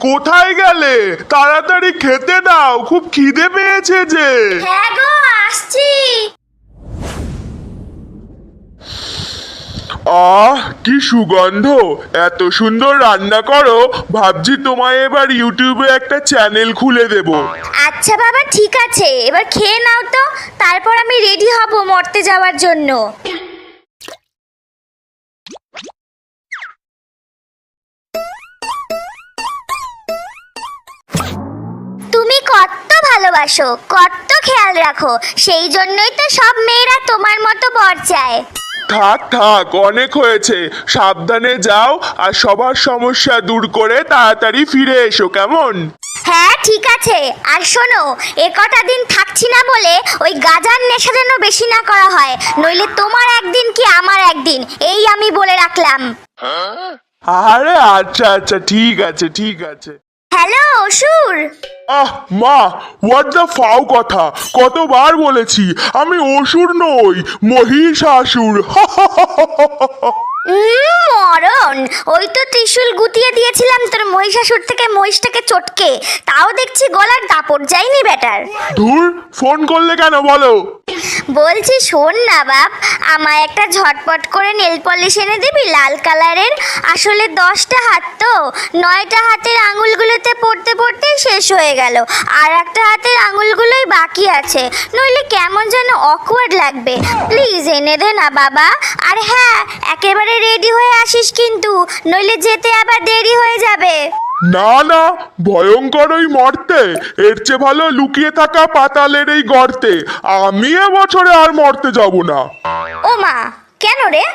কোথায় গেলে? তাড়াতাড়ি খেতে দাও, খুব খিদে পেয়েছে যে। হ্যাঁ গো, আসছি। আহ, কি সুগন্ধ! এত সুন্দর রান্না করো, ভাবছি তোমায় এবার ইউটিউবে একটা চ্যানেল খুলে দেব। আচ্ছা বাবা, ঠিক আছে, এবার খেয়ে নাও তো, তারপর আমি রেডি হব মরতে যাওয়ার জন্য। তুমি কত ভালোবাসো, কত খেয়াল রাখো, সেই জন্যই তো সব মেয়েরা তোমার মতো বর চায়। থাক থাক, অনেক হয়েছে। সাবধানে যাও, আর সবার সমস্যা দূর করে তাড়াতাড়ি ফিরে এসো, কেমন? হ্যাঁ ঠিক আছে, আর শোনো, এ কটা দিন থাকছি না বলে ওই গাজার নেশা যেন বেশি না করা হয়, নইলে তোমার একদিন কি আমার একদিন, এই আমি বলে রাখলাম। আরে আচ্ছা আচ্ছা, ঠিক আছে ঠিক আছে। হ্যালো অসুর। আহ মা, হোয়াট দ্য ফাও কথা! কতবার বলেছি আমি অসুর নই, মহিষাসুর। মরণ, ওই তো ত্রিশূল গুতিয়ে দিয়েছিলাম তোর মহিষাসুর থেকে মহিষটাকে চটকে, তাও দেখছি গলার দাপট যায়নি বেটার। ধুর, ফোন করলে কেন বলো? বলছি শোন না বাপ, আমায় একটা ঝটপট করে নেল পলিশ এনে দিবি লাল কালারের। আসলে 10টা হাত তো, 9টা হাতের আঙুলগুলোতে পড়তে পড়তে শেষ হয়ে গেল, আর একটা হাতের আঙুলগুলোই বাকি আছে, নইলে কেমন যেন অকওয়ার্ড লাগবে। প্লিজ এনে দে না বাবা। আর হ্যাঁ, একেবারে রেডি হয়ে আসিস কিন্তু, নইলে যেতে আবার দেরি হয়ে যাবে। না না, ভয়ঙ্কর ওই মর্তে, এর চেয়ে ভালো লুকিয়ে থাকা পাতালের এই গর্তে। আমি এবছরে আর মরতে যাব না। ও মা, কেন রে?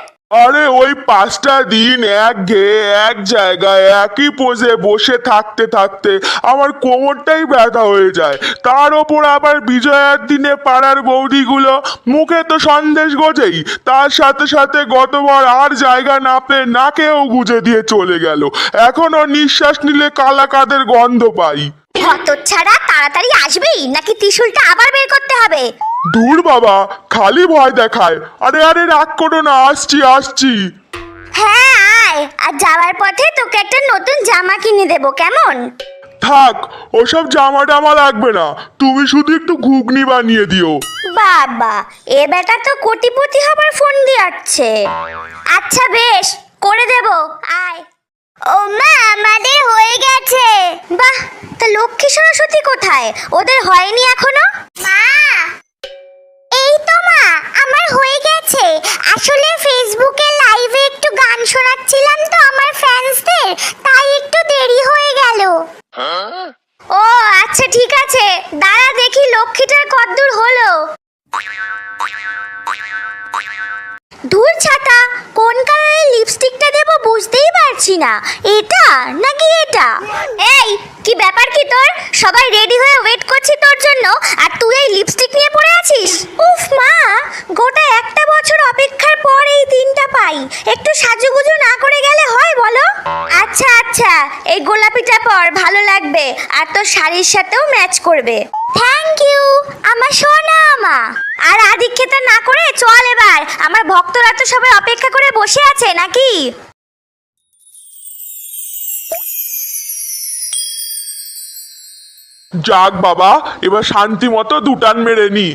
আরে ওই 5টা দিন এক জায়গায় একই পোজে বসে থাকতে থাকতে আমার কোমরটাই ব্যথা হয়ে যায়। তার ওপর আবার বিজয়ার দিনে পাড়ার বৌদিগুলো মুখে তো সন্দেশ গোজেই, তার সাথে সাথে গতবার আর জায়গা না পেয়ে নাকেও গুজে দিয়ে চলে গেল। এখনো নিঃশ্বাস নিলে কালা কাদের গন্ধ পাই। হতচ্ছাড়া, তাড়াতাড়ি আসবি নাকি ত্রিশূলটা আবার বের করতে হবে? ধুর বাবা, খালি ভয় দেখায়। আরে আরে, রাগ করো না, আসছি আসছি। হ্যাঁ আয়, আর যাওয়ার পথে তোকে একটা নতুন জামা কিনে দেবো, কেমন? থাক, ওসব জামা টামা লাগবে না, তুমি শুধু একটু ঘুগনি বানিয়ে দিও। বাবা, এ বেটা তো কোটিপতি হবার ফোন দিয়াচ্ছে। আচ্ছা বেশ, করে দেব, আয়। ও মা, আমাদের হয়ে গেছে। বাহ, তা লক্ষ্মী সরস্বতী কোথায়? ওদের হয়নি এখনো? মা, এই তো মা, আমার হয়ে গেছে। আসলে ফেসবুকে লাইভে একটু গান শোনাচ্ছিলাম তো আমার ফ্যান্সদের, তাই একটু দেরি হয়ে গেল। ও আচ্ছা ঠিক আছে, দাঁড়া দেখি লক্ষ্মীটার কতদূর হলো। ধুর ছাতা, কোন কালারের লিপস্টিকটা দেবো বুঝতেই পারছি না, এটা নাকি এটা। এই, কি ব্যাপার কি তোর? সবাই রেডি হয়ে ওয়েট করছি তোর জন্য, আর তুই এই লিপস্টিক নিয়ে পড়ে আছিস? উফ মা, গোটা একটা বছর অপেক্ষার পর এই দিনটা পাই, একটু সাজুগুজু না করে গেলে হয় বলো? আচ্ছা আচ্ছা, এই গোলাপিটা পর, ভালো লাগবে, আর তোর শাড়ির সাথেও ম্যাচ করবে। থ্যাংক ইউ আমার সোনা মা। আর আদিক্ষেতা না করে চল এবার, আমার ভক্তরা তো সবাই অপেক্ষা করে বসে আছে নাকি। যাক বাবা, এবার শান্তি মতো দুটান মেরে নি।